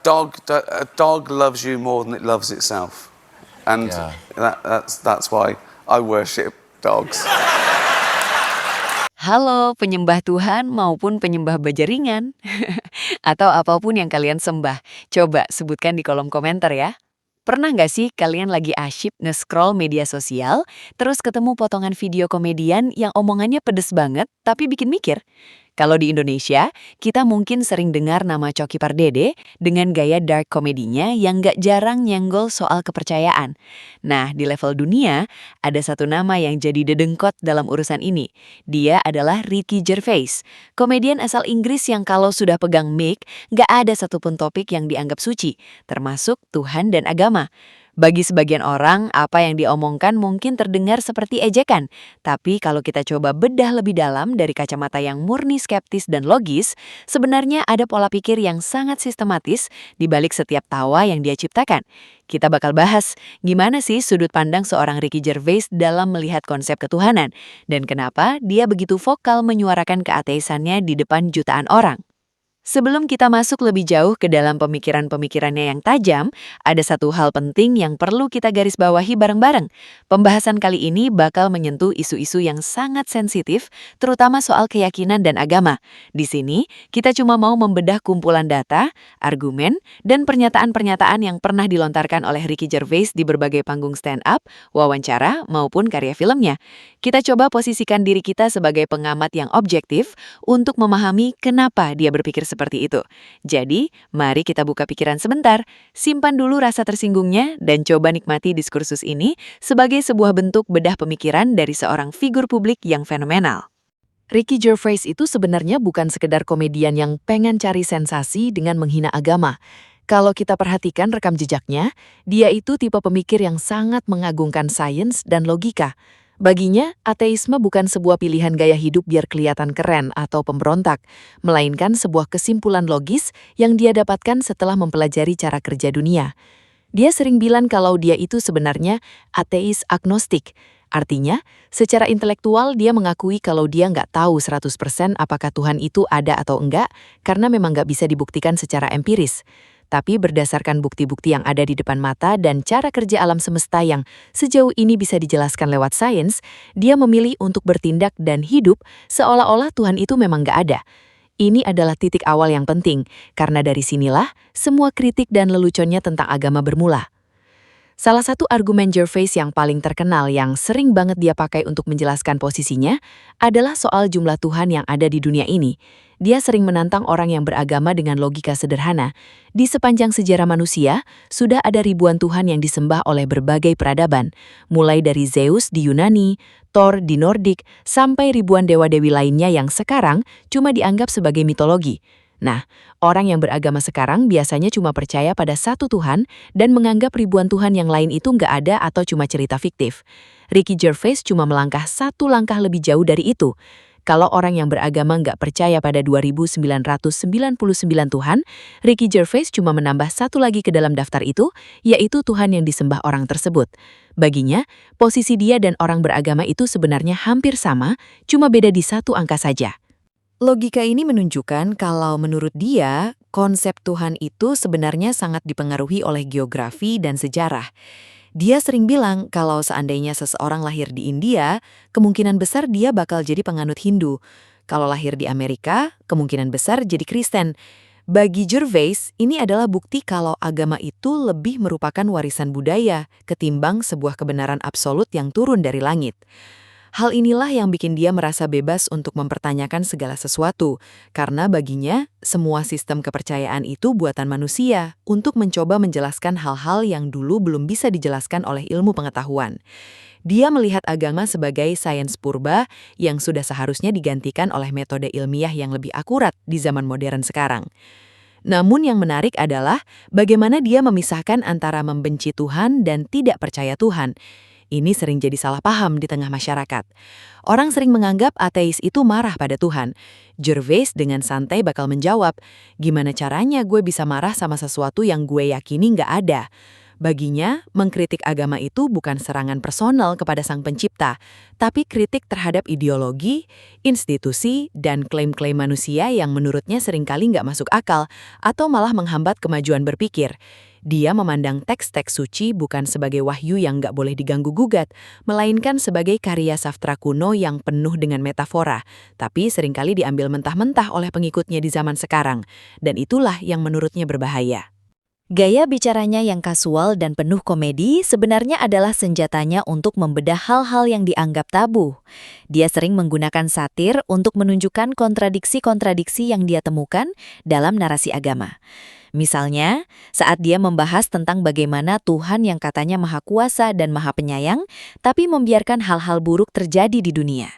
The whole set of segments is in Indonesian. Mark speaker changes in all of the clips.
Speaker 1: A dog loves you more than it loves itself, and
Speaker 2: Yeah.
Speaker 1: that's why I worship dogs.
Speaker 3: Halo penyembah Tuhan maupun penyembah bajeringan. Atau apapun yang kalian sembah. Coba sebutkan di kolom komentar ya. Pernah nggak sih kalian lagi asyik nge-scroll media sosial, terus ketemu potongan video komedian yang omongannya pedes banget, tapi bikin mikir? Kalau di Indonesia, kita mungkin sering dengar nama Coki Pardede dengan gaya dark komedinya yang nggak jarang nyenggol soal kepercayaan. Nah, di level dunia, ada satu nama yang jadi dedengkot dalam urusan ini. Dia adalah Ricky Gervais, komedian asal Inggris yang kalau sudah pegang mic, nggak ada satupun topik yang dianggap suci, termasuk Tuhan dan agama. Bagi sebagian orang, apa yang diomongkan mungkin terdengar seperti ejekan. Tapi kalau kita coba bedah lebih dalam dari kacamata yang murni skeptis dan logis, sebenarnya ada pola pikir yang sangat sistematis di balik setiap tawa yang dia ciptakan. Kita bakal bahas gimana sih sudut pandang seorang Ricky Gervais dalam melihat konsep ketuhanan, dan kenapa dia begitu vokal menyuarakan keateisannya di depan jutaan orang. Sebelum kita masuk lebih jauh ke dalam pemikiran-pemikirannya yang tajam, ada satu hal penting yang perlu kita garis bawahi bareng-bareng. Pembahasan kali ini bakal menyentuh isu-isu yang sangat sensitif, terutama soal keyakinan dan agama. Di sini, kita cuma mau membedah kumpulan data, argumen, dan pernyataan-pernyataan yang pernah dilontarkan oleh Ricky Gervais di berbagai panggung stand-up, wawancara, maupun karya filmnya. Kita coba posisikan diri kita sebagai pengamat yang objektif untuk memahami kenapa dia berpikir seperti itu. Jadi, mari kita buka pikiran sebentar, simpan dulu rasa tersinggungnya, dan coba nikmati diskursus ini sebagai sebuah bentuk bedah pemikiran dari seorang figur publik yang fenomenal. Ricky Gervais itu sebenarnya bukan sekedar komedian yang pengen cari sensasi dengan menghina agama. Kalau kita perhatikan rekam jejaknya, dia itu tipe pemikir yang sangat mengagungkan sains dan logika. Baginya, ateisme bukan sebuah pilihan gaya hidup biar kelihatan keren atau pemberontak, melainkan sebuah kesimpulan logis yang dia dapatkan setelah mempelajari cara kerja dunia. Dia sering bilang kalau dia itu sebenarnya ateis agnostik. Artinya, secara intelektual dia mengakui kalau dia nggak tahu 100% apakah Tuhan itu ada atau enggak, karena memang nggak bisa dibuktikan secara empiris. Tapi berdasarkan bukti-bukti yang ada di depan mata dan cara kerja alam semesta yang sejauh ini bisa dijelaskan lewat sains, dia memilih untuk bertindak dan hidup seolah-olah Tuhan itu memang nggak ada. Ini adalah titik awal yang penting, karena dari sinilah semua kritik dan leluconnya tentang agama bermula. Salah satu argumen Gervais yang paling terkenal yang sering banget dia pakai untuk menjelaskan posisinya adalah soal jumlah Tuhan yang ada di dunia ini. Dia sering menantang orang yang beragama dengan logika sederhana. Di sepanjang sejarah manusia, sudah ada ribuan Tuhan yang disembah oleh berbagai peradaban, mulai dari Zeus di Yunani, Thor di Nordik, sampai ribuan dewa-dewi lainnya yang sekarang cuma dianggap sebagai mitologi. Nah, orang yang beragama sekarang biasanya cuma percaya pada satu Tuhan dan menganggap ribuan Tuhan yang lain itu nggak ada atau cuma cerita fiktif. Ricky Gervais cuma melangkah satu langkah lebih jauh dari itu. Kalau orang yang beragama nggak percaya pada 2.999 Tuhan, Ricky Gervais cuma menambah satu lagi ke dalam daftar itu, yaitu Tuhan yang disembah orang tersebut. Baginya, posisi dia dan orang beragama itu sebenarnya hampir sama, cuma beda di satu angka saja. Logika ini menunjukkan kalau menurut dia, konsep Tuhan itu sebenarnya sangat dipengaruhi oleh geografi dan sejarah. Dia sering bilang kalau seandainya seseorang lahir di India, kemungkinan besar dia bakal jadi penganut Hindu. Kalau lahir di Amerika, kemungkinan besar jadi Kristen. Bagi Gervais, ini adalah bukti kalau agama itu lebih merupakan warisan budaya ketimbang sebuah kebenaran absolut yang turun dari langit. Hal inilah yang bikin dia merasa bebas untuk mempertanyakan segala sesuatu, karena baginya, semua sistem kepercayaan itu buatan manusia untuk mencoba menjelaskan hal-hal yang dulu belum bisa dijelaskan oleh ilmu pengetahuan. Dia melihat agama sebagai sains purba yang sudah seharusnya digantikan oleh metode ilmiah yang lebih akurat di zaman modern sekarang. Namun yang menarik adalah bagaimana dia memisahkan antara membenci Tuhan dan tidak percaya Tuhan. Ini sering jadi salah paham di tengah masyarakat. Orang sering menganggap ateis itu marah pada Tuhan. Gervais dengan santai bakal menjawab, gimana caranya gue bisa marah sama sesuatu yang gue yakini nggak ada?
Speaker 2: Baginya, mengkritik agama itu bukan serangan personal kepada Sang Pencipta, tapi kritik terhadap ideologi, institusi, dan klaim-klaim manusia yang menurutnya seringkali nggak masuk akal atau malah menghambat kemajuan berpikir. Dia memandang teks-teks suci bukan sebagai wahyu yang nggak boleh diganggu-gugat, melainkan sebagai karya sastra kuno yang penuh dengan metafora, tapi seringkali diambil mentah-mentah oleh pengikutnya di zaman sekarang, dan itulah yang menurutnya berbahaya.
Speaker 4: Gaya bicaranya yang kasual dan penuh komedi sebenarnya adalah senjatanya untuk membedah hal-hal yang dianggap tabu. Dia sering menggunakan satir untuk menunjukkan kontradiksi-kontradiksi yang dia temukan dalam narasi agama. Misalnya, saat dia membahas tentang bagaimana Tuhan yang katanya Maha Kuasa dan Maha Penyayang, tapi membiarkan hal-hal buruk terjadi di dunia.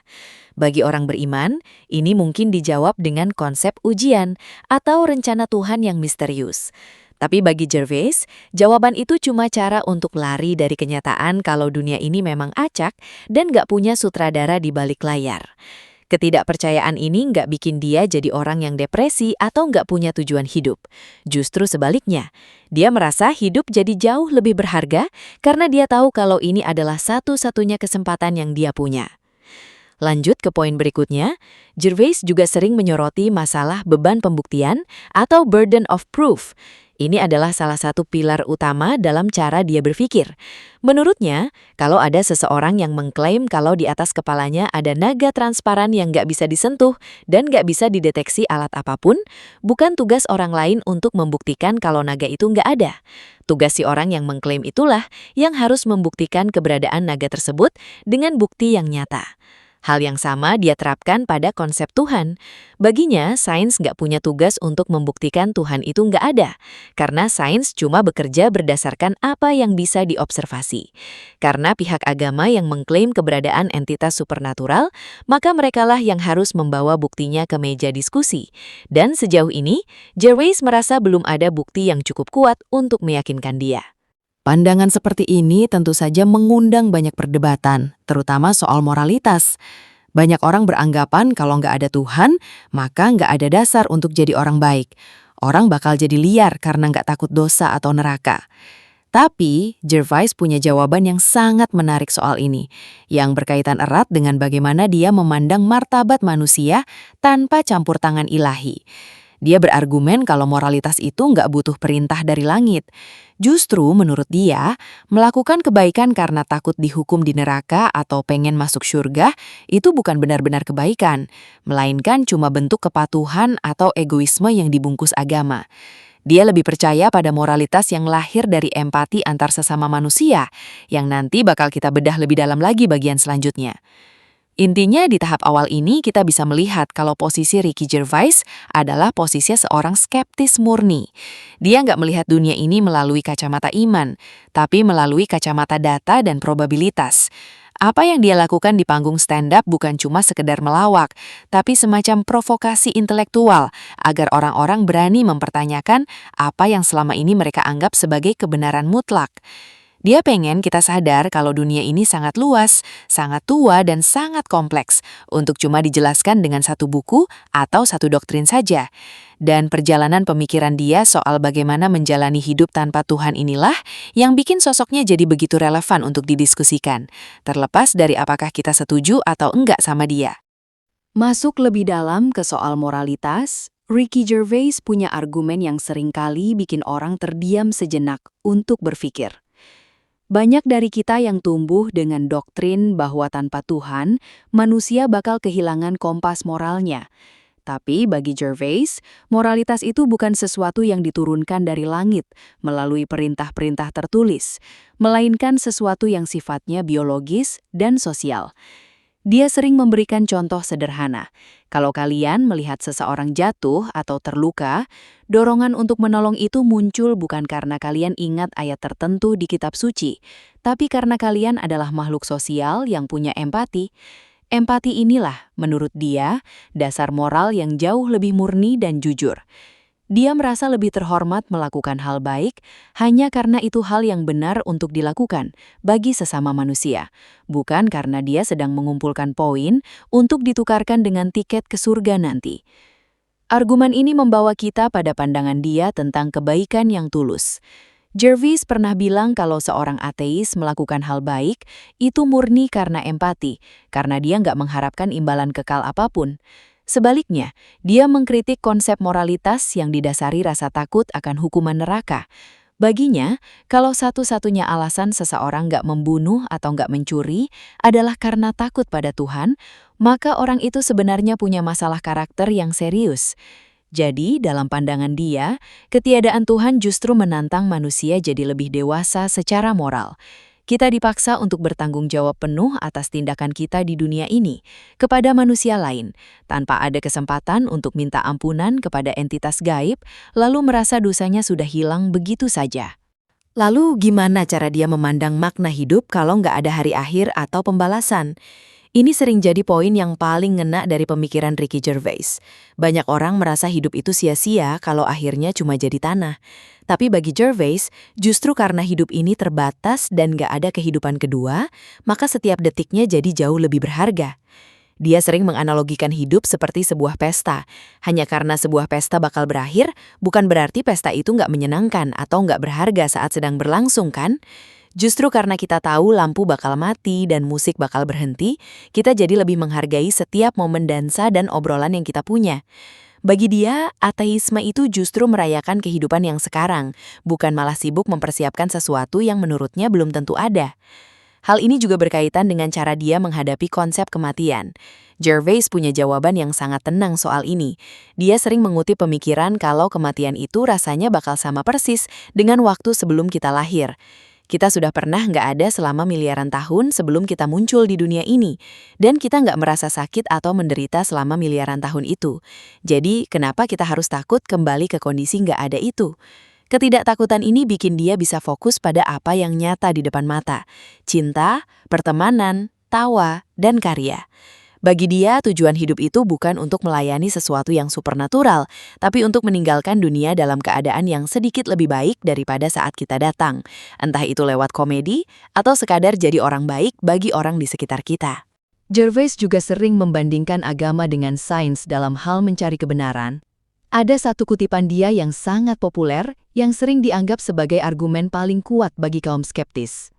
Speaker 4: Bagi orang beriman, ini mungkin dijawab dengan konsep ujian atau rencana Tuhan yang misterius. Tapi bagi Gervais, jawaban itu cuma cara untuk lari dari kenyataan kalau dunia ini memang acak dan nggak punya sutradara di balik layar. Ketidakpercayaan ini nggak bikin dia jadi orang yang depresi atau nggak punya tujuan hidup. Justru sebaliknya, dia merasa hidup jadi jauh lebih berharga karena dia tahu kalau ini adalah satu-satunya kesempatan yang dia punya. Lanjut ke poin berikutnya, Gervais juga sering menyoroti masalah beban pembuktian atau burden of proof. Ini adalah salah satu pilar utama dalam cara dia berpikir. Menurutnya, kalau ada seseorang yang mengklaim kalau di atas kepalanya ada naga transparan yang nggak bisa disentuh dan nggak bisa dideteksi alat apapun, bukan tugas orang lain untuk membuktikan kalau naga itu nggak ada. Tugas si orang yang mengklaim itulah yang harus membuktikan keberadaan naga tersebut dengan bukti yang nyata. Hal yang sama dia terapkan pada konsep Tuhan. Baginya, sains nggak punya tugas untuk membuktikan Tuhan itu nggak ada, karena sains cuma bekerja berdasarkan apa yang bisa diobservasi. Karena pihak agama yang mengklaim keberadaan entitas supernatural, maka merekalah yang harus membawa buktinya ke meja diskusi. Dan sejauh ini, Gervais merasa belum ada bukti yang cukup kuat untuk meyakinkan dia.
Speaker 2: Pandangan seperti ini tentu saja mengundang banyak perdebatan, terutama soal moralitas. Banyak orang beranggapan kalau nggak ada Tuhan, maka nggak ada dasar untuk jadi orang baik. Orang bakal jadi liar karena nggak takut dosa atau neraka. Tapi, Gervais punya jawaban yang sangat menarik soal ini, yang berkaitan erat dengan bagaimana dia memandang martabat manusia tanpa campur tangan ilahi. Dia berargumen kalau moralitas itu nggak butuh perintah dari langit. Justru menurut dia, melakukan kebaikan karena takut dihukum di neraka atau pengen masuk surga itu bukan benar-benar kebaikan, melainkan cuma bentuk kepatuhan atau egoisme yang dibungkus agama. Dia lebih percaya pada moralitas yang lahir dari empati antar sesama manusia, yang nanti bakal kita bedah lebih dalam lagi bagian selanjutnya. Intinya di tahap awal ini kita bisa melihat kalau posisi Ricky Gervais adalah posisi seorang skeptis murni. Dia nggak melihat dunia ini melalui kacamata iman, tapi melalui kacamata data dan probabilitas. Apa yang dia lakukan di panggung stand-up bukan cuma sekedar melawak, tapi semacam provokasi intelektual agar orang-orang berani mempertanyakan apa yang selama ini mereka anggap sebagai kebenaran mutlak. Dia pengen kita sadar kalau dunia ini sangat luas, sangat tua, dan sangat kompleks untuk cuma dijelaskan dengan satu buku atau satu doktrin saja. Dan perjalanan pemikiran dia soal bagaimana menjalani hidup tanpa Tuhan inilah yang bikin sosoknya jadi begitu relevan untuk didiskusikan, terlepas dari apakah kita setuju atau enggak sama dia.
Speaker 3: Masuk lebih dalam ke soal moralitas, Ricky Gervais punya argumen yang seringkali bikin orang terdiam sejenak untuk berpikir. Banyak dari kita yang tumbuh dengan doktrin bahwa tanpa Tuhan, manusia bakal kehilangan kompas moralnya. Tapi bagi Gervais, moralitas itu bukan sesuatu yang diturunkan dari langit melalui perintah-perintah tertulis, melainkan sesuatu yang sifatnya biologis dan sosial. Dia sering memberikan contoh sederhana. Kalau kalian melihat seseorang jatuh atau terluka, dorongan untuk menolong itu muncul bukan karena kalian ingat ayat tertentu di kitab suci, tapi karena kalian adalah makhluk sosial yang punya empati. Empati inilah, menurut dia, dasar moral yang jauh lebih murni dan jujur. Dia merasa lebih terhormat melakukan hal baik hanya karena itu hal yang benar untuk dilakukan bagi sesama manusia, bukan karena dia sedang mengumpulkan poin untuk ditukarkan dengan tiket ke surga nanti. Argumen ini membawa kita pada pandangan dia tentang kebaikan yang tulus.
Speaker 2: Jervis pernah bilang kalau seorang ateis melakukan hal baik itu murni karena empati, karena dia nggak mengharapkan imbalan kekal apapun. Sebaliknya, dia mengkritik konsep moralitas yang didasari rasa takut akan hukuman neraka. Baginya, kalau satu-satunya alasan seseorang nggak membunuh atau nggak mencuri adalah karena takut pada Tuhan, maka orang itu sebenarnya punya masalah karakter yang serius. Jadi, dalam pandangan dia, ketiadaan Tuhan justru menantang manusia jadi lebih dewasa secara moral. Kita dipaksa untuk bertanggung jawab penuh atas tindakan kita di dunia ini kepada manusia lain, tanpa ada kesempatan untuk minta ampunan kepada entitas gaib, lalu merasa dosanya sudah hilang begitu saja. Lalu gimana cara dia memandang makna hidup kalau nggak ada hari akhir atau pembalasan? Ini sering jadi poin yang paling ngena dari pemikiran Ricky Gervais. Banyak orang merasa hidup itu sia-sia kalau akhirnya cuma jadi tanah. Tapi bagi Gervais, justru karena hidup ini terbatas dan gak ada kehidupan kedua, maka setiap detiknya jadi jauh lebih berharga. Dia sering menganalogikan hidup seperti sebuah pesta. Hanya karena sebuah pesta bakal berakhir, bukan berarti pesta itu gak menyenangkan atau gak berharga saat sedang berlangsung, kan? Justru karena kita tahu lampu bakal mati dan musik bakal berhenti, kita jadi lebih menghargai setiap momen dansa dan obrolan yang kita punya. Bagi dia, ateisme itu justru merayakan kehidupan yang sekarang, bukan malah sibuk mempersiapkan sesuatu yang menurutnya belum tentu ada. Hal ini juga berkaitan dengan cara dia menghadapi konsep kematian. Gervais punya jawaban yang sangat tenang soal ini. Dia sering mengutip pemikiran kalau kematian itu rasanya bakal sama persis dengan waktu sebelum kita lahir. Kita sudah pernah nggak ada selama miliaran tahun sebelum kita muncul di dunia ini, dan kita nggak merasa sakit atau menderita selama miliaran tahun itu. Jadi, kenapa kita harus takut kembali ke kondisi nggak ada itu? Ketidaktakutan ini bikin dia bisa fokus pada apa yang nyata di depan mata. Cinta, pertemanan, tawa, dan karya. Bagi dia, tujuan hidup itu bukan untuk melayani sesuatu yang supernatural, tapi untuk meninggalkan dunia dalam keadaan yang sedikit lebih baik daripada saat kita datang. Entah itu lewat komedi, atau sekadar jadi orang baik bagi orang di sekitar kita.
Speaker 3: Gervais juga sering membandingkan agama dengan sains dalam hal mencari kebenaran. Ada satu kutipan dia yang sangat populer, yang sering dianggap sebagai argumen paling kuat bagi kaum skeptis.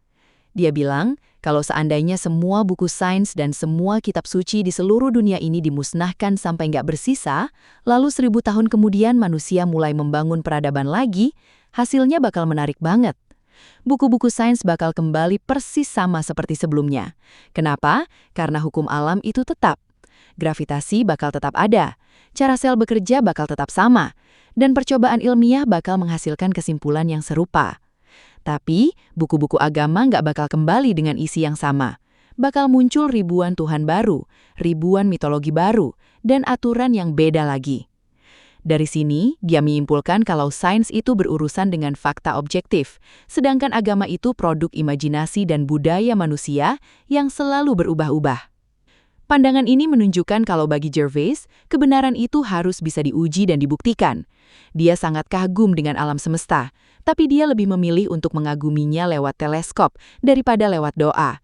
Speaker 3: Dia bilang, kalau seandainya semua buku sains dan semua kitab suci di seluruh dunia ini dimusnahkan sampai nggak bersisa, lalu 1000 tahun kemudian manusia mulai membangun peradaban lagi, hasilnya bakal menarik banget. Buku-buku sains bakal kembali persis sama seperti sebelumnya. Kenapa? Karena hukum alam itu tetap. Gravitasi bakal tetap ada, cara sel bekerja bakal tetap sama, dan percobaan ilmiah bakal menghasilkan kesimpulan yang serupa. Tapi, buku-buku agama nggak bakal kembali dengan isi yang sama. Bakal muncul ribuan Tuhan baru, ribuan mitologi baru, dan aturan yang beda lagi. Dari sini, dia menyimpulkan kalau sains itu berurusan dengan fakta objektif, sedangkan agama itu produk imajinasi dan budaya manusia yang selalu berubah-ubah. Pandangan ini menunjukkan kalau bagi Gervais, kebenaran itu harus bisa diuji dan dibuktikan. Dia sangat kagum dengan alam semesta, tapi dia lebih memilih untuk mengaguminya lewat teleskop daripada lewat doa.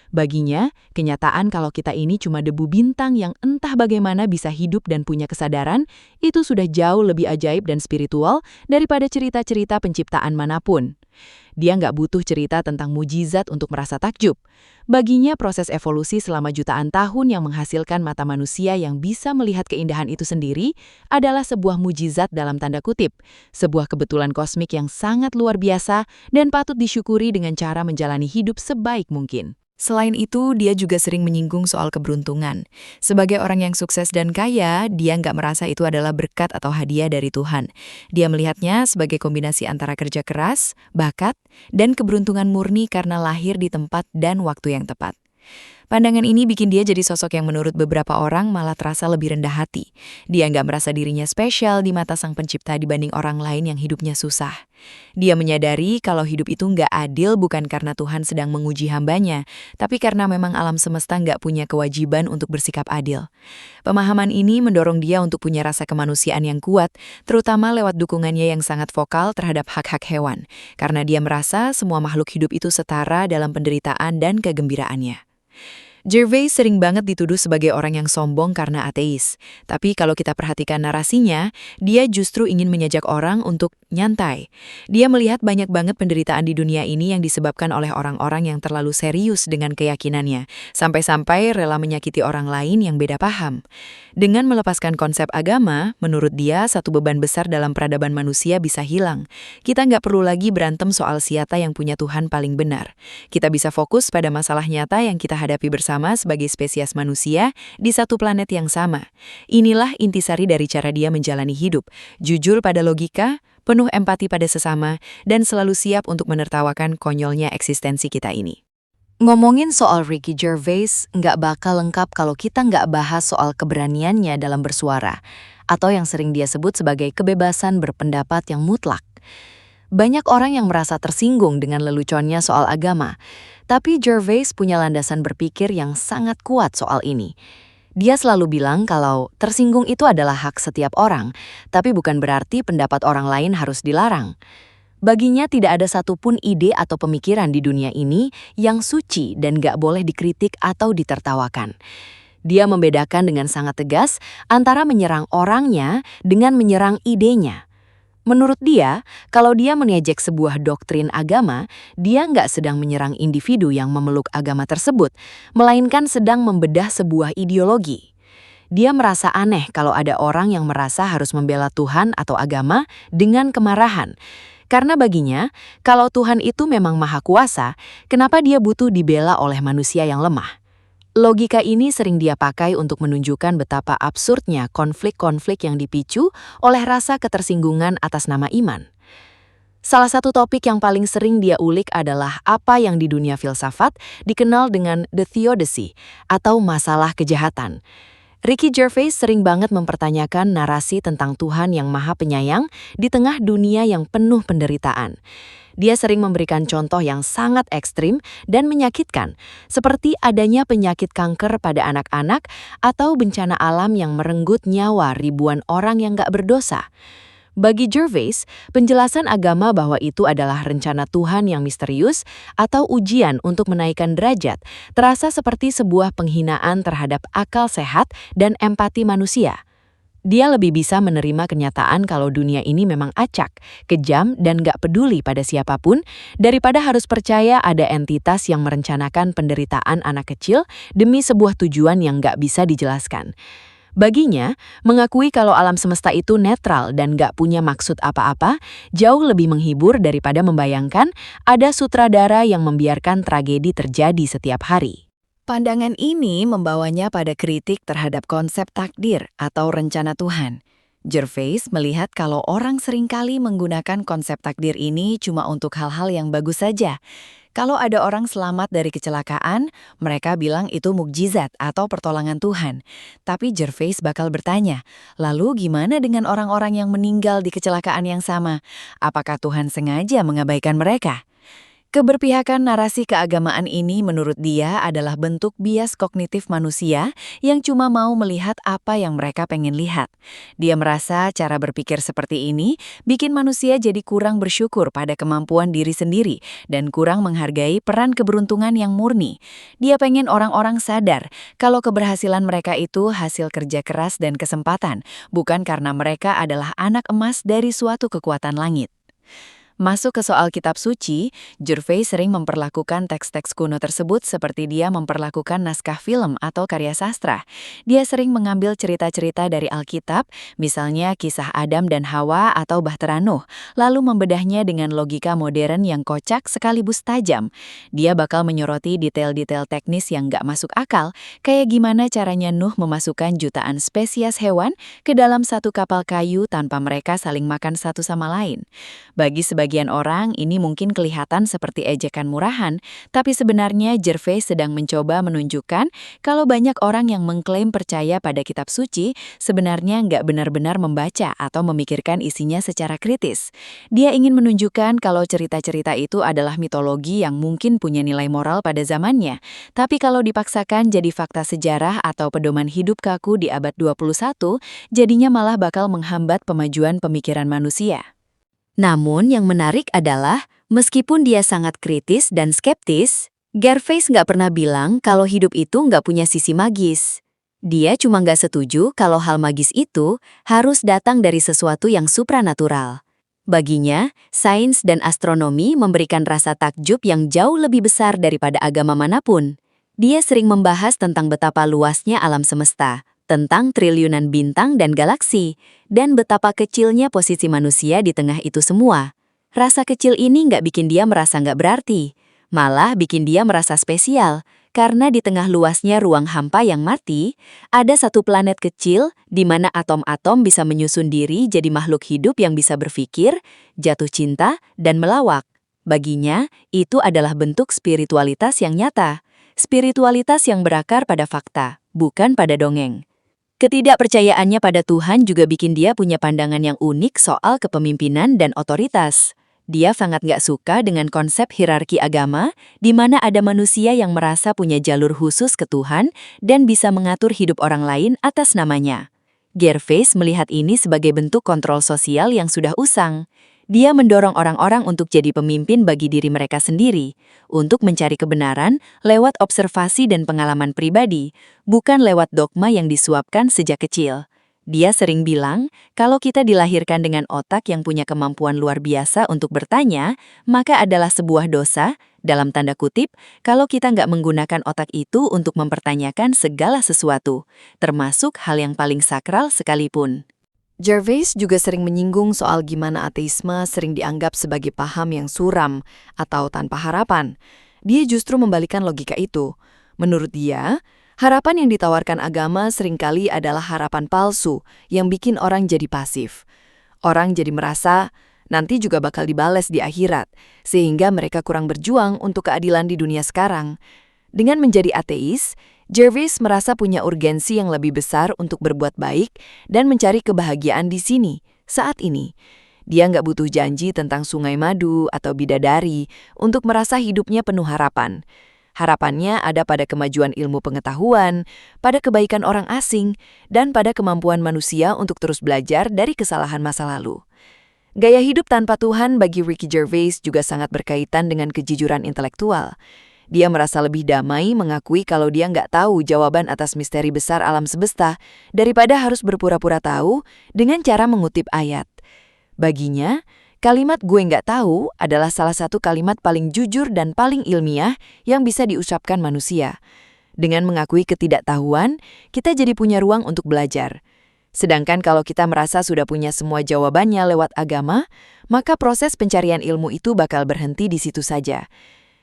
Speaker 3: Baginya, kenyataan kalau kita ini cuma debu bintang yang entah bagaimana bisa hidup dan punya kesadaran, itu sudah jauh lebih ajaib dan spiritual daripada cerita-cerita penciptaan manapun. Dia nggak butuh cerita tentang mujizat untuk merasa takjub. Baginya, proses evolusi selama jutaan tahun yang menghasilkan mata manusia yang bisa melihat keindahan itu sendiri adalah sebuah mujizat dalam tanda kutip, sebuah kebetulan kosmik yang sangat luar biasa dan patut disyukuri dengan cara menjalani hidup sebaik mungkin.
Speaker 2: Selain itu, dia juga sering menyinggung soal keberuntungan. Sebagai orang yang sukses dan kaya, dia nggak merasa itu adalah berkat atau hadiah dari Tuhan. Dia melihatnya sebagai kombinasi antara kerja keras, bakat, dan keberuntungan murni karena lahir di tempat dan waktu yang tepat. Pandangan ini bikin dia jadi sosok yang menurut beberapa orang malah terasa lebih rendah hati. Dia nggak merasa dirinya spesial di mata Sang Pencipta dibanding orang lain yang hidupnya susah. Dia menyadari kalau hidup itu nggak adil bukan karena Tuhan sedang menguji hambanya, tapi karena memang alam semesta nggak punya kewajiban untuk bersikap adil. Pemahaman ini mendorong dia untuk punya rasa kemanusiaan yang kuat, terutama lewat dukungannya yang sangat vokal terhadap hak-hak hewan, karena dia merasa semua makhluk hidup itu setara dalam penderitaan dan kegembiraannya. Gervais sering banget dituduh sebagai orang yang sombong karena ateis. Tapi kalau kita perhatikan narasinya, dia justru ingin mengajak orang untuk nyantai. Dia melihat banyak banget penderitaan di dunia ini yang disebabkan oleh orang-orang yang terlalu serius dengan keyakinannya, sampai-sampai rela menyakiti orang lain yang beda paham. Dengan melepaskan konsep agama, menurut dia satu beban besar dalam peradaban manusia bisa hilang. Kita nggak perlu lagi berantem soal siapa yang punya Tuhan paling benar. Kita bisa fokus pada masalah nyata yang kita hadapi bersama sebagai spesies manusia di satu planet yang sama. Inilah intisari dari cara dia menjalani hidup, jujur pada logika, penuh empati pada sesama, dan selalu siap untuk menertawakan konyolnya eksistensi kita ini.
Speaker 3: Ngomongin soal Ricky Gervais nggak bakal lengkap kalau kita nggak bahas soal keberaniannya dalam bersuara, atau yang sering dia sebut sebagai kebebasan berpendapat yang mutlak. Banyak orang yang merasa tersinggung dengan leluconnya soal agama, tapi Gervais punya landasan berpikir yang sangat kuat soal ini. Dia selalu bilang kalau tersinggung itu adalah hak setiap orang, tapi bukan berarti pendapat orang lain harus dilarang. Baginya tidak ada satupun ide atau pemikiran di dunia ini yang suci dan gak boleh dikritik atau ditertawakan. Dia membedakan dengan sangat tegas antara menyerang orangnya dengan menyerang idenya. Menurut dia, kalau dia mengejek sebuah doktrin agama, dia nggak sedang menyerang individu yang memeluk agama tersebut, melainkan sedang membedah sebuah ideologi. Dia merasa aneh kalau ada orang yang merasa harus membela Tuhan atau agama dengan kemarahan. Karena baginya, kalau Tuhan itu memang maha kuasa, kenapa dia butuh dibela oleh manusia yang lemah? Logika ini sering dia pakai untuk menunjukkan betapa absurdnya konflik-konflik yang dipicu oleh rasa ketersinggungan atas nama iman. Salah satu topik yang paling sering dia ulik adalah apa yang di dunia filsafat dikenal dengan the theodicy atau masalah kejahatan. Ricky Gervais sering banget mempertanyakan narasi tentang Tuhan yang maha penyayang di tengah dunia yang penuh penderitaan. Dia sering memberikan contoh yang sangat ekstrim dan menyakitkan, seperti adanya penyakit kanker pada anak-anak atau bencana alam yang merenggut nyawa ribuan orang yang gak berdosa. Bagi Gervais, penjelasan agama bahwa itu adalah rencana Tuhan yang misterius atau ujian untuk menaikkan derajat terasa seperti sebuah penghinaan terhadap akal sehat dan empati manusia. Dia lebih bisa menerima kenyataan kalau dunia ini memang acak, kejam, dan gak peduli pada siapapun, daripada harus percaya ada entitas yang merencanakan penderitaan anak kecil demi sebuah tujuan yang gak bisa dijelaskan. Baginya, mengakui kalau alam semesta itu netral dan gak punya maksud apa-apa, jauh lebih menghibur daripada membayangkan ada sutradara yang membiarkan tragedi terjadi setiap hari.
Speaker 2: Pandangan ini membawanya pada kritik terhadap konsep takdir atau rencana Tuhan. Gervais melihat kalau orang seringkali menggunakan konsep takdir ini cuma untuk hal-hal yang bagus saja. Kalau ada orang selamat dari kecelakaan, mereka bilang itu mukjizat atau pertolongan Tuhan. Tapi Gervais bakal bertanya, lalu gimana dengan orang-orang yang meninggal di kecelakaan yang sama? Apakah Tuhan sengaja mengabaikan mereka? Keberpihakan narasi keagamaan ini menurut dia adalah bentuk bias kognitif manusia yang cuma mau melihat apa yang mereka pengen lihat. Dia merasa cara berpikir seperti ini bikin manusia jadi kurang bersyukur pada kemampuan diri sendiri dan kurang menghargai peran keberuntungan yang murni. Dia pengen orang-orang sadar kalau keberhasilan mereka itu hasil kerja keras dan kesempatan, bukan karena mereka adalah anak emas dari suatu kekuatan langit. Masuk ke soal kitab suci, Gervais sering memperlakukan teks-teks kuno tersebut seperti dia memperlakukan naskah film atau karya sastra. Dia sering mengambil cerita-cerita dari Alkitab, misalnya kisah Adam dan Hawa atau Bahtera Nuh, lalu membedahnya dengan logika modern yang kocak sekaligus tajam. Dia bakal menyoroti detail-detail teknis yang gak masuk akal, kayak gimana caranya Nuh memasukkan jutaan spesies hewan ke dalam satu kapal kayu tanpa mereka saling makan satu sama lain. Bagi sebagian orang, ini mungkin kelihatan seperti ejekan murahan, tapi sebenarnya Gervais sedang mencoba menunjukkan kalau banyak orang yang mengklaim percaya pada kitab suci sebenarnya nggak benar-benar membaca atau memikirkan isinya secara kritis. Dia ingin menunjukkan kalau cerita-cerita itu adalah mitologi yang mungkin punya nilai moral pada zamannya, tapi kalau dipaksakan jadi fakta sejarah atau pedoman hidup kaku di abad 21, jadinya malah bakal menghambat pemajuan pemikiran manusia.
Speaker 4: Namun yang menarik adalah, meskipun dia sangat kritis dan skeptis, Gervais nggak pernah bilang kalau hidup itu nggak punya sisi magis. Dia cuma nggak setuju kalau hal magis itu harus datang dari sesuatu yang supranatural. Baginya, sains dan astronomi memberikan rasa takjub yang jauh lebih besar daripada agama manapun. Dia sering membahas tentang betapa luasnya alam semesta, tentang triliunan bintang dan galaksi, dan betapa kecilnya posisi manusia di tengah itu semua. Rasa kecil ini nggak bikin dia merasa nggak berarti, malah bikin dia merasa spesial, karena di tengah luasnya ruang hampa yang mati, ada satu planet kecil di mana atom-atom bisa menyusun diri jadi makhluk hidup yang bisa berpikir, jatuh cinta, dan melawak. Baginya, itu adalah bentuk spiritualitas yang nyata. Spiritualitas yang berakar pada fakta, bukan pada dongeng. Ketidakpercayaannya pada Tuhan juga bikin dia punya pandangan yang unik soal kepemimpinan dan otoritas. Dia sangat gak suka dengan konsep hierarki agama, di mana ada manusia yang merasa punya jalur khusus ke Tuhan dan bisa mengatur hidup orang lain atas namanya. Gervais melihat ini sebagai bentuk kontrol sosial yang sudah usang. Dia mendorong orang-orang untuk jadi pemimpin bagi diri mereka sendiri, untuk mencari kebenaran lewat observasi dan pengalaman pribadi, bukan lewat dogma yang disuapkan sejak kecil. Dia sering bilang, kalau kita dilahirkan dengan otak yang punya kemampuan luar biasa untuk bertanya, maka adalah sebuah dosa, dalam tanda kutip, kalau kita nggak menggunakan otak itu untuk mempertanyakan segala sesuatu, termasuk hal yang paling sakral sekalipun.
Speaker 3: Gervais juga sering menyinggung soal gimana ateisme sering dianggap sebagai paham yang suram atau tanpa harapan. Dia justru membalikan logika itu. Menurut dia, harapan yang ditawarkan agama seringkali adalah harapan palsu yang bikin orang jadi pasif. Orang jadi merasa nanti juga bakal dibales di akhirat, sehingga mereka kurang berjuang untuk keadilan di dunia sekarang. Dengan menjadi ateis, Gervais merasa punya urgensi yang lebih besar untuk berbuat baik dan mencari kebahagiaan di sini, saat ini. Dia nggak butuh janji tentang sungai madu atau bidadari untuk merasa hidupnya penuh harapan. Harapannya ada pada kemajuan ilmu pengetahuan, pada kebaikan orang asing, dan pada kemampuan manusia untuk terus belajar dari kesalahan masa lalu. Gaya hidup tanpa Tuhan bagi Ricky Gervais juga sangat berkaitan dengan kejujuran intelektual. Dia merasa lebih damai mengakui kalau dia nggak tahu jawaban atas misteri besar alam semesta daripada harus berpura-pura tahu dengan cara mengutip ayat. Baginya, kalimat gue nggak tahu adalah salah satu kalimat paling jujur dan paling ilmiah yang bisa diucapkan manusia. Dengan mengakui ketidaktahuan, kita jadi punya ruang untuk belajar. Sedangkan kalau kita merasa sudah punya semua jawabannya lewat agama, maka proses pencarian ilmu itu bakal berhenti di situ saja.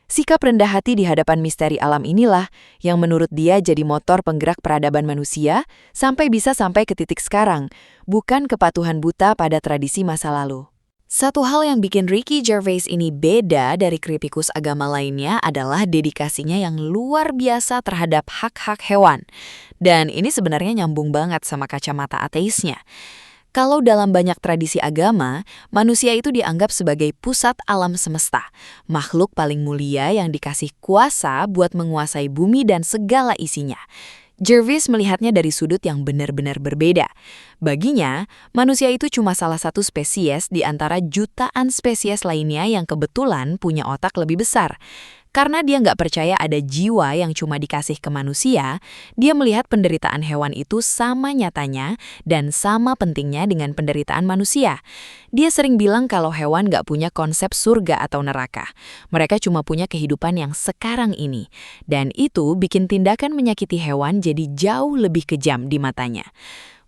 Speaker 3: Sikap rendah hati di hadapan misteri alam inilah yang menurut dia jadi motor penggerak peradaban manusia sampai bisa sampai ke titik sekarang, bukan kepatuhan buta pada tradisi masa lalu.
Speaker 2: Satu hal yang bikin Ricky Gervais ini beda dari kritikus agama lainnya adalah dedikasinya yang luar biasa terhadap hak-hak hewan. Dan ini sebenarnya nyambung banget sama kacamata ateisnya. Kalau dalam banyak tradisi agama, manusia itu dianggap sebagai pusat alam semesta, makhluk paling mulia yang dikasih kuasa buat menguasai bumi dan segala isinya. Gervais melihatnya dari sudut yang benar-benar berbeda. Baginya, manusia itu cuma salah satu spesies di antara jutaan spesies lainnya yang kebetulan punya otak lebih besar. Karena dia nggak percaya ada jiwa yang cuma dikasih ke manusia, dia melihat penderitaan hewan itu sama nyatanya dan sama pentingnya dengan penderitaan manusia. Dia sering bilang kalau hewan nggak punya konsep surga atau neraka. Mereka cuma punya kehidupan yang sekarang ini. Dan itu bikin tindakan menyakiti hewan jadi jauh lebih kejam di matanya.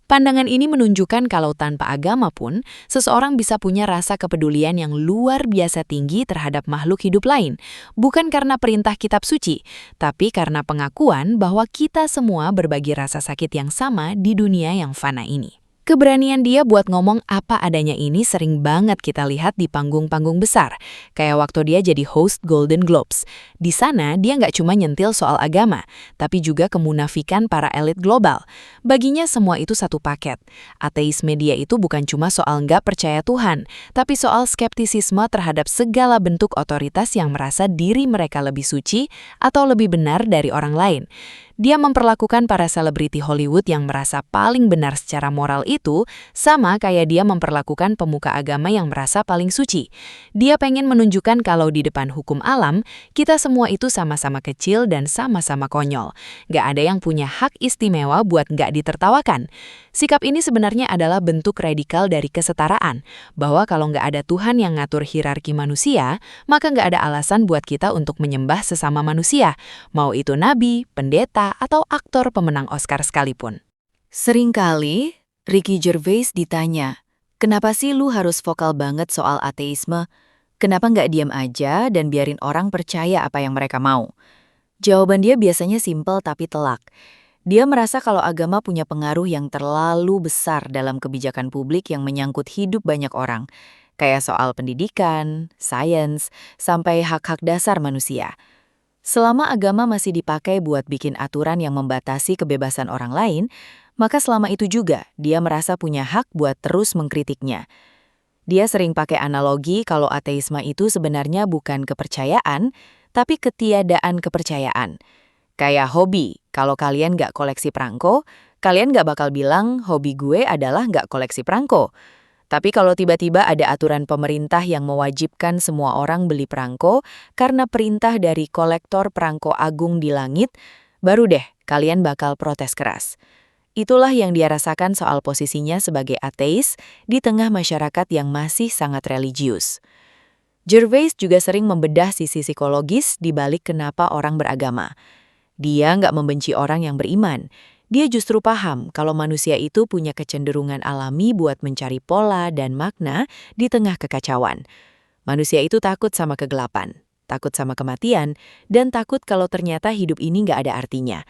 Speaker 2: Pandangan ini menunjukkan kalau tanpa agama pun, seseorang bisa punya rasa kepedulian yang luar biasa tinggi terhadap makhluk hidup lain. Bukan karena perintah kitab suci, tapi karena pengakuan bahwa kita semua berbagi rasa sakit yang sama di dunia yang fana ini. Keberanian dia buat ngomong apa adanya ini sering banget kita lihat di panggung-panggung besar, kayak waktu dia jadi host Golden Globes. Di sana dia nggak cuma nyentil soal agama, tapi juga kemunafikan para elit global. Baginya semua itu satu paket. Ateisme dia itu bukan cuma soal nggak percaya Tuhan, tapi soal skeptisisme terhadap segala bentuk otoritas yang merasa diri mereka lebih suci atau lebih benar dari orang lain.
Speaker 3: Dia memperlakukan para selebriti Hollywood yang merasa paling benar secara moral itu sama kayak dia memperlakukan pemuka agama yang merasa paling suci. Dia pengen menunjukkan kalau di depan hukum alam, kita semua itu sama-sama kecil dan sama-sama konyol. Gak ada yang punya hak istimewa buat gak ditertawakan. Sikap ini sebenarnya adalah bentuk radikal dari kesetaraan, bahwa kalau gak ada Tuhan yang ngatur hierarki manusia, maka gak ada alasan buat kita untuk menyembah sesama manusia, mau itu nabi, pendeta, atau aktor pemenang Oscar sekalipun.
Speaker 4: Seringkali, Ricky Gervais ditanya, kenapa sih lu harus vokal banget soal ateisme? Kenapa nggak diam aja dan biarin orang percaya apa yang mereka mau? Jawaban dia biasanya simpel tapi telak. Dia merasa kalau agama punya pengaruh yang terlalu besar dalam kebijakan publik yang menyangkut hidup banyak orang, kayak soal pendidikan, sains, sampai hak-hak dasar manusia. Selama agama masih dipakai buat bikin aturan yang membatasi kebebasan orang lain, maka selama itu juga dia merasa punya hak buat terus mengkritiknya. Dia sering pakai analogi kalau ateisme itu sebenarnya bukan kepercayaan, tapi ketiadaan kepercayaan. Kayak hobi, kalau kalian nggak koleksi perangko, kalian nggak bakal bilang hobi gue adalah nggak koleksi perangko. Tapi kalau tiba-tiba ada aturan pemerintah yang mewajibkan semua orang beli perangko karena perintah dari kolektor perangko agung di langit, baru deh kalian bakal protes keras. Itulah yang dia rasakan soal posisinya sebagai ateis di tengah masyarakat yang masih sangat religius. Gervais juga sering membedah sisi psikologis di balik kenapa orang beragama. Dia nggak membenci orang yang beriman. Dia justru paham kalau manusia itu punya kecenderungan alami buat mencari pola dan makna di tengah kekacauan. Manusia itu takut sama kegelapan, takut sama kematian, dan takut kalau ternyata hidup ini nggak ada artinya.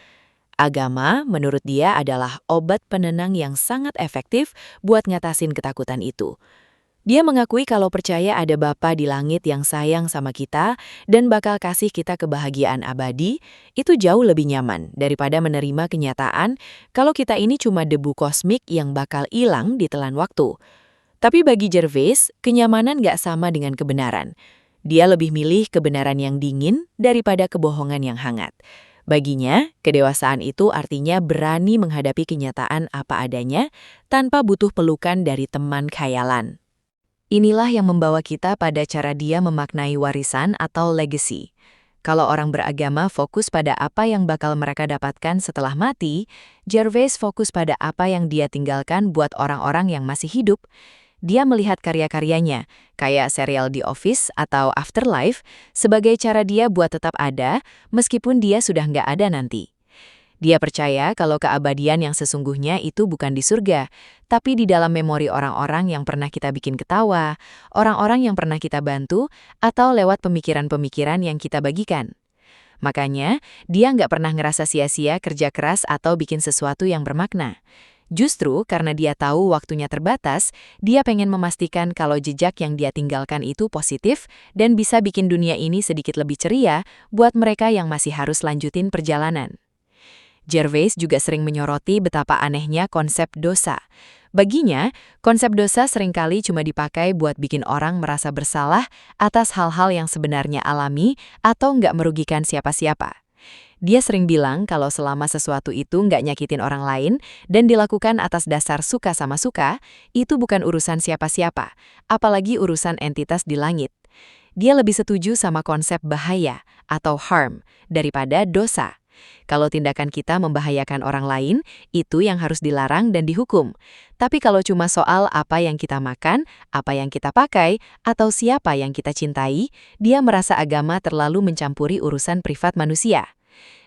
Speaker 4: Agama, menurut dia, adalah obat penenang yang sangat efektif buat ngatasin ketakutan itu. Dia mengakui kalau percaya ada Bapa di langit yang sayang sama kita dan bakal kasih kita kebahagiaan abadi, itu jauh lebih nyaman daripada menerima kenyataan kalau kita ini cuma debu kosmik yang bakal hilang ditelan waktu. Tapi bagi Gervais, kenyamanan nggak sama dengan kebenaran. Dia lebih milih kebenaran yang dingin daripada kebohongan yang hangat. Baginya, kedewasaan itu artinya berani menghadapi kenyataan apa adanya tanpa butuh pelukan dari teman khayalan. Inilah yang membawa kita pada cara dia memaknai warisan atau legacy. Kalau orang beragama fokus pada apa yang bakal mereka dapatkan setelah mati, Gervais fokus pada apa yang dia tinggalkan buat orang-orang yang masih hidup. Dia melihat karya-karyanya, kayak serial The Office atau Afterlife, sebagai cara dia buat tetap ada, meskipun dia sudah nggak ada nanti. Dia percaya kalau keabadian yang sesungguhnya itu bukan di surga, tapi di dalam memori orang-orang yang pernah kita bikin ketawa, orang-orang yang pernah kita bantu, atau lewat pemikiran-pemikiran yang kita bagikan. Makanya, dia nggak pernah ngerasa sia-sia kerja keras atau bikin sesuatu yang bermakna. Justru karena dia tahu waktunya terbatas, dia pengen memastikan kalau jejak yang dia tinggalkan itu positif dan bisa bikin dunia ini sedikit lebih ceria buat mereka yang masih harus lanjutin perjalanan. Gervais juga sering menyoroti betapa anehnya konsep dosa. Baginya, konsep dosa seringkali cuma dipakai buat bikin orang merasa bersalah atas hal-hal yang sebenarnya alami atau nggak merugikan siapa-siapa. Dia sering bilang kalau selama sesuatu itu nggak nyakitin orang lain dan dilakukan atas dasar suka sama suka, itu bukan urusan siapa-siapa, apalagi urusan entitas di langit. Dia lebih setuju sama konsep bahaya atau harm daripada dosa. Kalau tindakan kita membahayakan orang lain, itu yang harus dilarang dan dihukum. Tapi kalau cuma soal apa yang kita makan, apa yang kita pakai, atau siapa yang kita cintai, dia merasa agama terlalu mencampuri urusan privat manusia.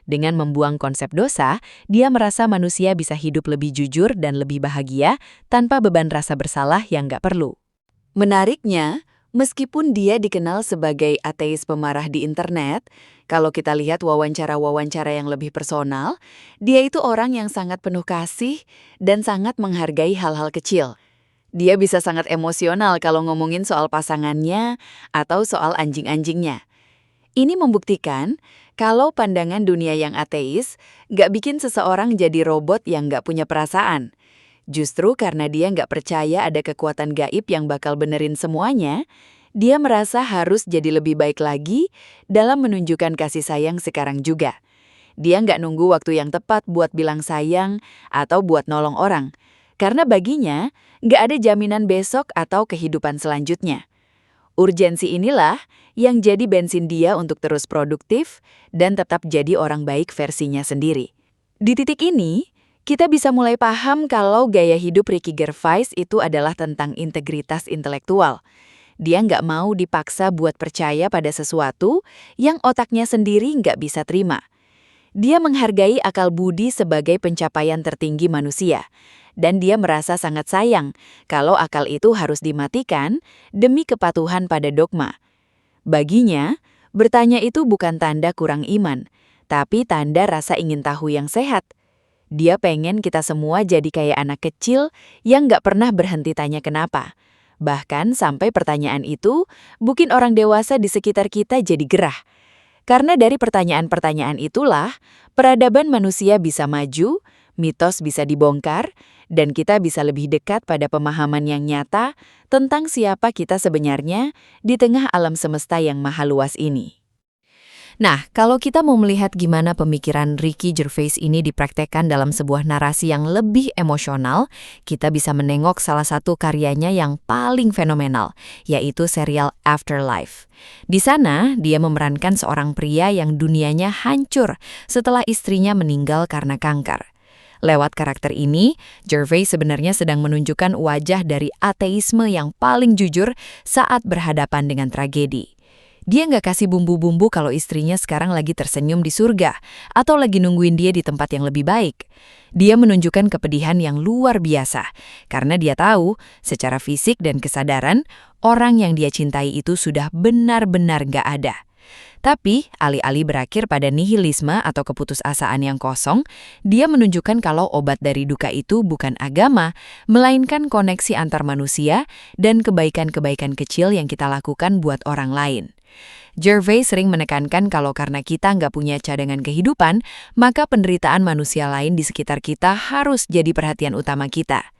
Speaker 4: Dengan membuang konsep dosa, dia merasa manusia bisa hidup lebih jujur dan lebih bahagia tanpa beban rasa bersalah yang nggak perlu.
Speaker 2: Menariknya, meskipun dia dikenal sebagai ateis pemarah di internet, kalau kita lihat wawancara-wawancara yang lebih personal, dia itu orang yang sangat penuh kasih dan sangat menghargai hal-hal kecil. Dia bisa sangat emosional kalau ngomongin soal pasangannya atau soal anjing-anjingnya. Ini membuktikan kalau pandangan dunia yang ateis nggak bikin seseorang jadi robot yang nggak punya perasaan. Justru karena dia nggak percaya ada kekuatan gaib yang bakal benerin semuanya, dia merasa harus jadi lebih baik lagi dalam menunjukkan kasih sayang sekarang juga.
Speaker 3: Dia nggak nunggu waktu yang tepat buat bilang sayang atau buat nolong orang. Karena baginya, nggak ada jaminan besok atau kehidupan selanjutnya. Urgensi inilah yang jadi bensin dia untuk terus produktif dan tetap jadi orang baik versinya sendiri. Di titik ini, kita bisa mulai paham kalau gaya hidup Ricky Gervais itu adalah tentang integritas intelektual. Dia nggak mau dipaksa buat percaya pada sesuatu yang otaknya sendiri nggak bisa terima. Dia menghargai akal budi sebagai pencapaian tertinggi manusia. Dan dia merasa sangat sayang kalau akal itu harus dimatikan demi kepatuhan pada dogma. Baginya, bertanya itu bukan tanda kurang iman, tapi tanda rasa ingin tahu yang sehat. Dia pengen kita semua jadi kayak anak kecil yang nggak pernah berhenti tanya kenapa. Bahkan sampai pertanyaan itu bikin orang dewasa di sekitar kita jadi gerah. Karena dari pertanyaan-pertanyaan itulah, peradaban manusia bisa maju, mitos bisa dibongkar, dan kita bisa lebih dekat pada pemahaman yang nyata tentang siapa kita sebenarnya di tengah alam semesta yang maha luas ini.
Speaker 2: Nah, kalau kita mau melihat gimana pemikiran Ricky Gervais ini dipraktekkan dalam sebuah narasi yang lebih emosional, kita bisa menengok salah satu karyanya yang paling fenomenal, yaitu serial Afterlife. Di sana, dia memerankan seorang pria yang dunianya hancur setelah istrinya meninggal karena kanker. Lewat karakter ini, Gervais sebenarnya sedang menunjukkan wajah dari ateisme yang paling jujur saat berhadapan dengan tragedi. Dia nggak kasih bumbu-bumbu kalau istrinya sekarang lagi tersenyum di surga, atau lagi nungguin dia di tempat yang lebih baik. Dia menunjukkan kepedihan yang luar biasa, karena dia tahu, secara fisik dan kesadaran, orang yang dia cintai itu sudah benar-benar nggak ada. Tapi, alih-alih berakhir pada nihilisme atau keputusasaan yang kosong, dia menunjukkan kalau obat dari duka itu bukan agama, melainkan koneksi antar manusia dan kebaikan-kebaikan kecil yang kita lakukan buat orang lain. Gervais sering menekankan kalau karena kita nggak punya cadangan kehidupan, maka penderitaan manusia lain di sekitar kita harus jadi perhatian utama kita.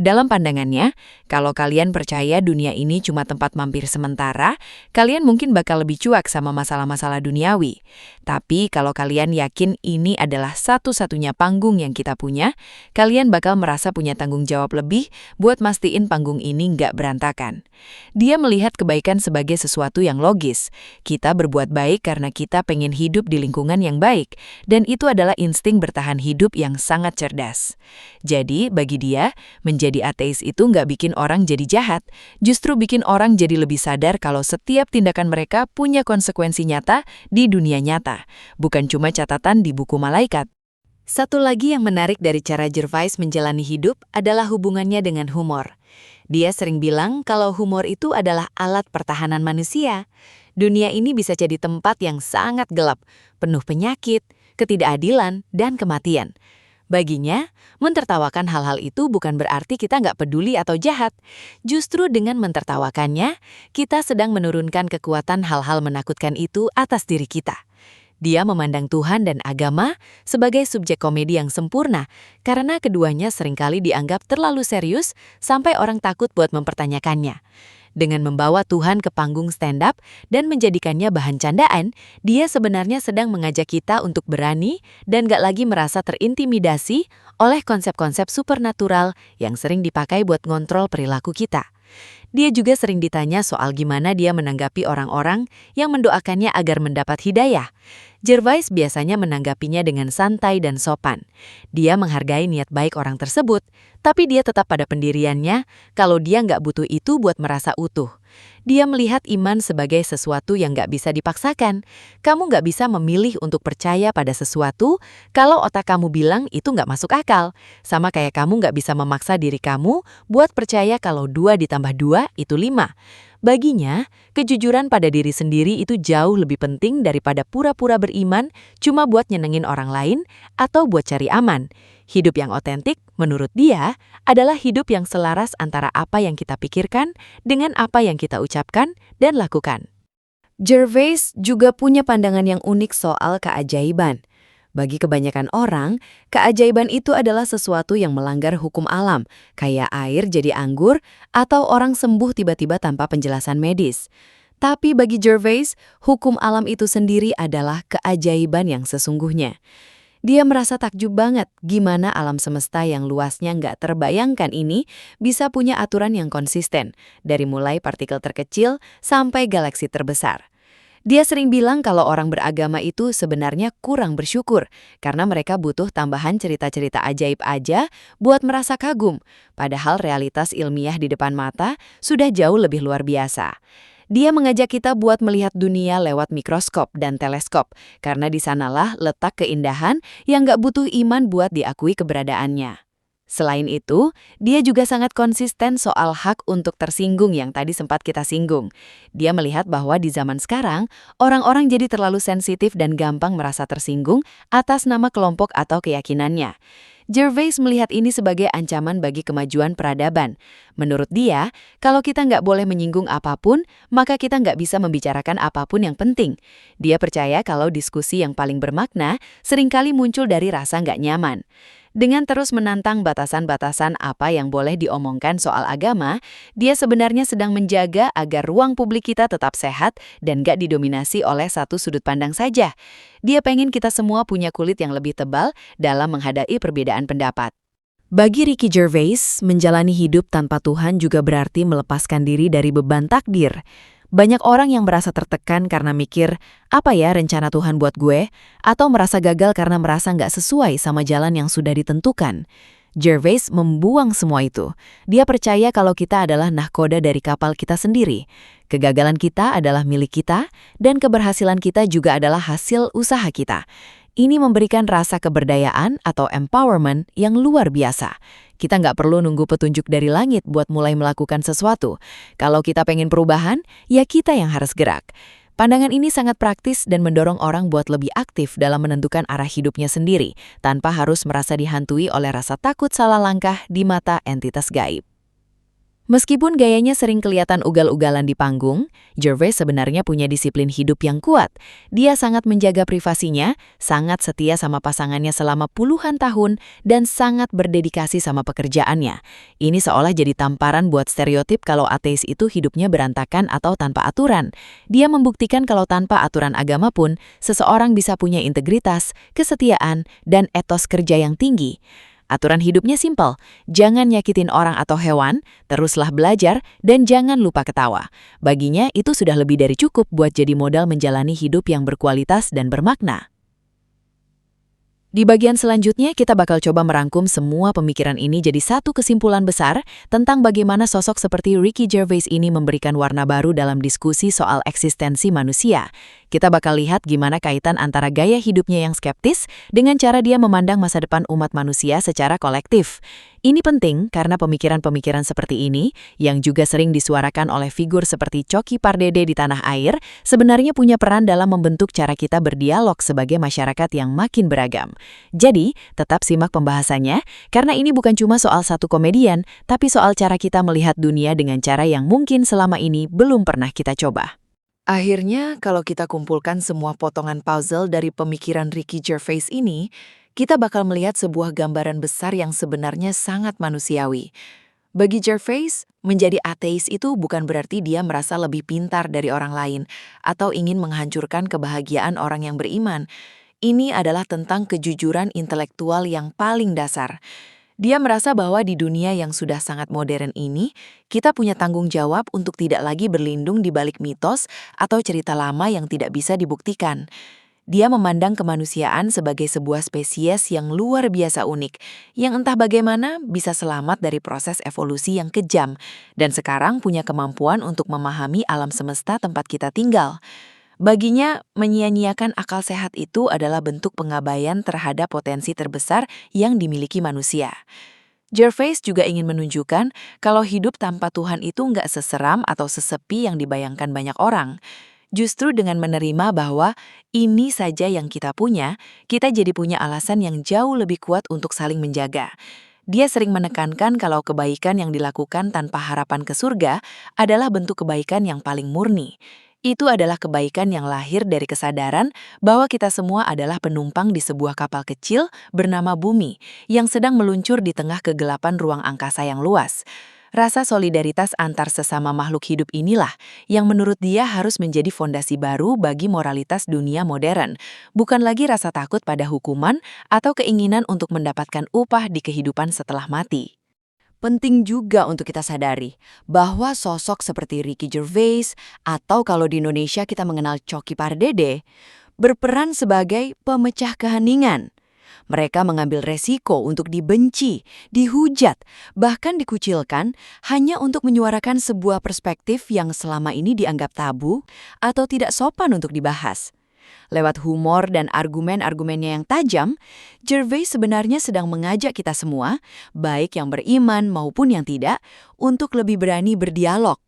Speaker 2: Dalam pandangannya, kalau kalian percaya dunia ini cuma tempat mampir sementara, kalian mungkin bakal lebih cuek sama masalah-masalah duniawi. Tapi kalau kalian yakin ini adalah satu-satunya panggung yang kita punya, kalian bakal merasa punya tanggung jawab lebih buat mastiin panggung ini nggak berantakan. Dia melihat kebaikan sebagai sesuatu yang logis. Kita berbuat baik karena kita pengen hidup di lingkungan yang baik, dan itu adalah insting bertahan hidup yang sangat cerdas. Jadi, bagi dia, menjadi ateis itu nggak bikin orang jadi jahat, justru bikin orang jadi lebih sadar kalau setiap tindakan mereka punya konsekuensi nyata di dunia nyata, bukan cuma catatan di buku malaikat. Satu lagi yang menarik dari cara Gervais menjalani hidup adalah hubungannya dengan humor. Dia sering bilang kalau humor itu adalah alat pertahanan manusia. Dunia ini bisa jadi tempat yang sangat gelap, penuh penyakit, ketidakadilan, dan kematian. Baginya, mentertawakan hal-hal itu bukan berarti kita nggak peduli atau jahat. Justru dengan mentertawakannya, kita sedang menurunkan kekuatan hal-hal menakutkan itu atas diri kita. Dia memandang Tuhan dan agama sebagai subjek komedi yang sempurna, karena keduanya seringkali dianggap terlalu serius sampai orang takut buat mempertanyakannya. Dengan membawa Tuhan ke panggung stand-up dan menjadikannya bahan candaan, dia sebenarnya sedang mengajak kita untuk berani dan gak lagi merasa terintimidasi oleh konsep-konsep supernatural yang sering dipakai buat ngontrol perilaku kita. Dia juga sering ditanya soal gimana dia menanggapi orang-orang yang mendoakannya agar mendapat hidayah. Gervais biasanya menanggapinya dengan santai dan sopan. Dia menghargai niat baik orang tersebut, tapi dia tetap pada pendiriannya kalau dia nggak butuh itu buat merasa utuh. Dia melihat iman sebagai sesuatu yang nggak bisa dipaksakan. Kamu nggak bisa memilih untuk percaya pada sesuatu kalau otak kamu bilang itu nggak masuk akal. Sama kayak kamu nggak bisa memaksa diri kamu buat percaya kalau 2 ditambah 2 itu 5. Baginya, kejujuran pada diri sendiri itu jauh lebih penting daripada pura-pura beriman cuma buat nyenengin orang lain atau buat cari aman. Hidup yang otentik, menurut dia, adalah hidup yang selaras antara apa yang kita pikirkan dengan apa yang kita ucapkan dan lakukan. Gervais juga punya pandangan yang unik soal keajaiban. Bagi kebanyakan orang, keajaiban itu adalah sesuatu yang melanggar hukum alam, kayak air jadi anggur atau orang sembuh tiba-tiba tanpa penjelasan medis. Tapi bagi Gervais, hukum alam itu sendiri adalah keajaiban yang sesungguhnya. Dia merasa takjub banget gimana alam semesta yang luasnya nggak terbayangkan ini bisa punya aturan yang konsisten, dari mulai partikel terkecil sampai galaksi terbesar. Dia sering bilang kalau orang beragama itu sebenarnya kurang bersyukur, karena mereka butuh tambahan cerita-cerita ajaib aja buat merasa kagum, padahal realitas ilmiah di depan mata sudah jauh lebih luar biasa. Dia mengajak kita buat melihat dunia lewat mikroskop dan teleskop, karena di sanalah letak keindahan yang nggak butuh iman buat diakui keberadaannya. Selain itu, dia juga sangat konsisten soal hak untuk tersinggung yang tadi sempat kita singgung. Dia melihat bahwa di zaman sekarang, orang-orang jadi terlalu sensitif dan gampang merasa tersinggung atas nama kelompok atau keyakinannya. Gervais melihat ini sebagai ancaman bagi kemajuan peradaban. Menurut dia, kalau kita nggak boleh menyinggung apapun, maka kita nggak bisa membicarakan apapun yang penting. Dia percaya kalau diskusi yang paling bermakna seringkali muncul dari rasa nggak nyaman. Dengan terus menantang batasan-batasan apa yang boleh diomongkan soal agama, dia sebenarnya sedang menjaga agar ruang publik kita tetap sehat dan gak didominasi oleh satu sudut pandang saja. Dia pengen kita semua punya kulit yang lebih tebal dalam menghadapi perbedaan pendapat. Bagi Ricky Gervais, menjalani hidup tanpa Tuhan juga berarti melepaskan diri dari beban takdir. Banyak orang yang merasa tertekan karena mikir, apa ya rencana Tuhan buat gue? Atau merasa gagal karena merasa nggak sesuai sama jalan yang sudah ditentukan. Gervais membuang semua itu. Dia percaya kalau kita adalah nahkoda dari kapal kita sendiri. Kegagalan kita adalah milik kita, dan keberhasilan kita juga adalah hasil usaha kita. Ini memberikan rasa keberdayaan atau empowerment yang luar biasa. Kita nggak perlu nunggu petunjuk dari langit buat mulai melakukan sesuatu. Kalau kita pengen perubahan, ya kita yang harus gerak. Pandangan ini sangat praktis dan mendorong orang buat lebih aktif dalam menentukan arah hidupnya sendiri, tanpa harus merasa dihantui oleh rasa takut salah langkah di mata entitas gaib. Meskipun gayanya sering kelihatan ugal-ugalan di panggung, Gervais sebenarnya punya disiplin hidup yang kuat. Dia sangat menjaga privasinya, sangat setia sama pasangannya selama puluhan tahun, dan sangat berdedikasi sama pekerjaannya. Ini seolah jadi tamparan buat stereotip kalau ateis itu hidupnya berantakan atau tanpa aturan. Dia membuktikan kalau tanpa aturan agama pun, seseorang bisa punya integritas, kesetiaan, dan etos kerja yang tinggi. Aturan hidupnya simpel, jangan nyakitin orang atau hewan, teruslah belajar, dan jangan lupa ketawa. Baginya itu sudah lebih dari cukup buat jadi modal menjalani hidup yang berkualitas dan bermakna. Di bagian selanjutnya, kita bakal coba merangkum semua pemikiran ini jadi satu kesimpulan besar tentang bagaimana sosok seperti Ricky Gervais ini memberikan warna baru dalam diskusi soal eksistensi manusia. Kita bakal lihat gimana kaitan antara gaya hidupnya yang skeptis dengan cara dia memandang masa depan umat manusia secara kolektif. Ini penting karena pemikiran-pemikiran seperti ini, yang juga sering disuarakan oleh figur seperti Coki Pardede di tanah air, sebenarnya punya peran dalam membentuk cara kita berdialog sebagai masyarakat yang makin beragam. Jadi, tetap simak pembahasannya, karena ini bukan cuma soal satu komedian, tapi soal cara kita melihat dunia dengan cara yang mungkin selama ini belum pernah kita coba.
Speaker 3: Akhirnya, kalau kita kumpulkan semua potongan puzzle dari pemikiran Ricky Gervais ini, kita bakal melihat sebuah gambaran besar yang sebenarnya sangat manusiawi. Bagi Gervais, menjadi ateis itu bukan berarti dia merasa lebih pintar dari orang lain atau ingin menghancurkan kebahagiaan orang yang beriman. Ini adalah tentang kejujuran intelektual yang paling dasar. Dia merasa bahwa di dunia yang sudah sangat modern ini, kita punya tanggung jawab untuk tidak lagi berlindung di balik mitos atau cerita lama yang tidak bisa dibuktikan. Dia memandang kemanusiaan sebagai sebuah spesies yang luar biasa unik, yang entah bagaimana bisa selamat dari proses evolusi yang kejam, dan sekarang punya kemampuan untuk memahami alam semesta tempat kita tinggal. Baginya, menyia-nyiakan akal sehat itu adalah bentuk pengabaian terhadap potensi terbesar yang dimiliki manusia. Gervais juga ingin menunjukkan kalau hidup tanpa Tuhan itu nggak seseram atau sesepi yang dibayangkan banyak orang. Justru dengan menerima bahwa ini saja yang kita punya, kita jadi punya alasan yang jauh lebih kuat untuk saling menjaga. Dia sering menekankan kalau kebaikan yang dilakukan tanpa harapan ke surga adalah bentuk kebaikan yang paling murni. Itu adalah kebaikan yang lahir dari kesadaran bahwa kita semua adalah penumpang di sebuah kapal kecil bernama Bumi yang sedang meluncur di tengah kegelapan ruang angkasa yang luas.
Speaker 2: Rasa solidaritas antar sesama makhluk hidup inilah yang menurut dia harus menjadi fondasi baru bagi moralitas dunia modern, bukan lagi rasa takut pada hukuman atau keinginan untuk mendapatkan upah di kehidupan setelah mati.
Speaker 3: Penting juga untuk kita sadari bahwa sosok seperti Ricky Gervais atau kalau di Indonesia kita mengenal Coki Pardede berperan sebagai pemecah keheningan. Mereka mengambil resiko untuk dibenci, dihujat, bahkan dikucilkan hanya untuk menyuarakan sebuah perspektif yang selama ini dianggap tabu atau tidak sopan untuk dibahas. Lewat humor dan argumen-argumennya yang tajam, Gervais sebenarnya sedang mengajak kita semua, baik yang beriman maupun yang tidak, untuk lebih berani berdialog.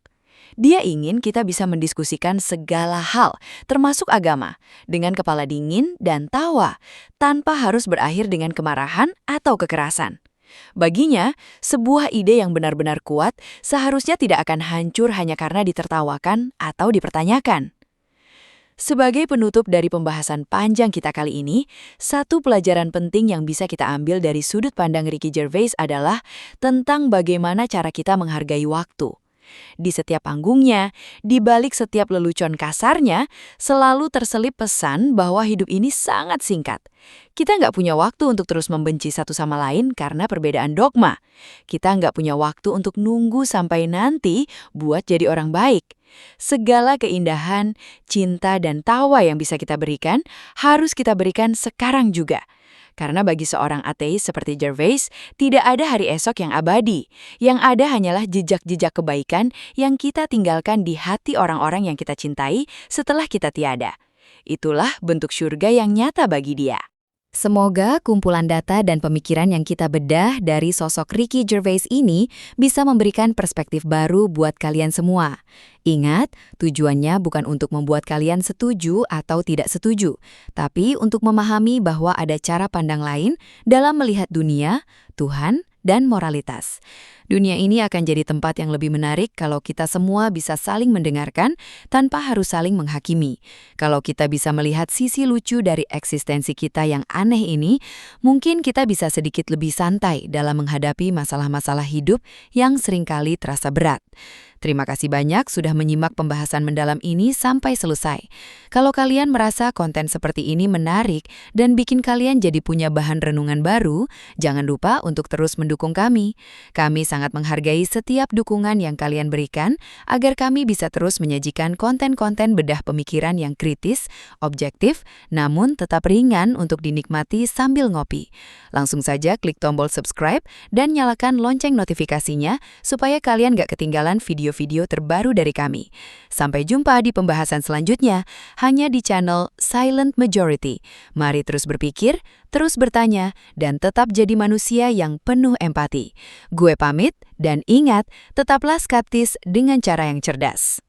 Speaker 3: Dia ingin kita bisa mendiskusikan segala hal, termasuk agama, dengan kepala dingin dan tawa, tanpa harus berakhir dengan kemarahan atau kekerasan. Baginya, sebuah ide yang benar-benar kuat seharusnya tidak akan hancur hanya karena ditertawakan atau dipertanyakan. Sebagai penutup dari pembahasan panjang kita kali ini, satu pelajaran penting yang bisa kita ambil dari sudut pandang Ricky Gervais adalah tentang bagaimana cara kita menghargai waktu. Di setiap panggungnya, di balik setiap lelucon kasarnya, selalu terselip pesan bahwa hidup ini sangat singkat. Kita nggak punya waktu untuk terus membenci satu sama lain karena perbedaan dogma. Kita nggak punya waktu untuk nunggu sampai nanti buat jadi orang baik. Segala keindahan, cinta, dan tawa yang bisa kita berikan, harus kita berikan sekarang juga. Karena bagi seorang ateis seperti Gervais, tidak ada hari esok yang abadi. Yang ada hanyalah jejak-jejak kebaikan yang kita tinggalkan di hati orang-orang yang kita cintai setelah kita tiada. Itulah bentuk surga yang nyata bagi dia.
Speaker 4: Semoga kumpulan data dan pemikiran yang kita bedah dari sosok Ricky Gervais ini bisa memberikan perspektif baru buat kalian semua. Ingat, tujuannya bukan untuk membuat kalian setuju atau tidak setuju, tapi untuk memahami bahwa ada cara pandang lain dalam melihat dunia, Tuhan, dan moralitas. Dunia ini akan jadi tempat yang lebih menarik kalau kita semua bisa saling mendengarkan tanpa harus saling menghakimi. Kalau kita bisa melihat sisi lucu dari eksistensi kita yang aneh ini, mungkin kita bisa sedikit lebih santai dalam menghadapi masalah-masalah hidup yang seringkali terasa berat. Terima kasih banyak sudah menyimak pembahasan mendalam ini sampai selesai. Kalau kalian merasa konten seperti ini menarik dan bikin kalian jadi punya bahan renungan baru, jangan lupa untuk terus mendukung kami. Kami sangat menghargai setiap dukungan yang kalian berikan agar kami bisa terus menyajikan konten-konten bedah pemikiran yang kritis, objektif, namun tetap ringan untuk dinikmati sambil ngopi. Langsung saja klik tombol subscribe dan nyalakan lonceng notifikasinya supaya kalian gak ketinggalan video-video terbaru dari kami. Sampai jumpa di pembahasan selanjutnya, hanya di channel Silent Majority. Mari terus berpikir, terus bertanya, dan tetap jadi manusia yang penuh empati. Gue pamit, dan ingat, tetaplah skeptis dengan cara yang cerdas.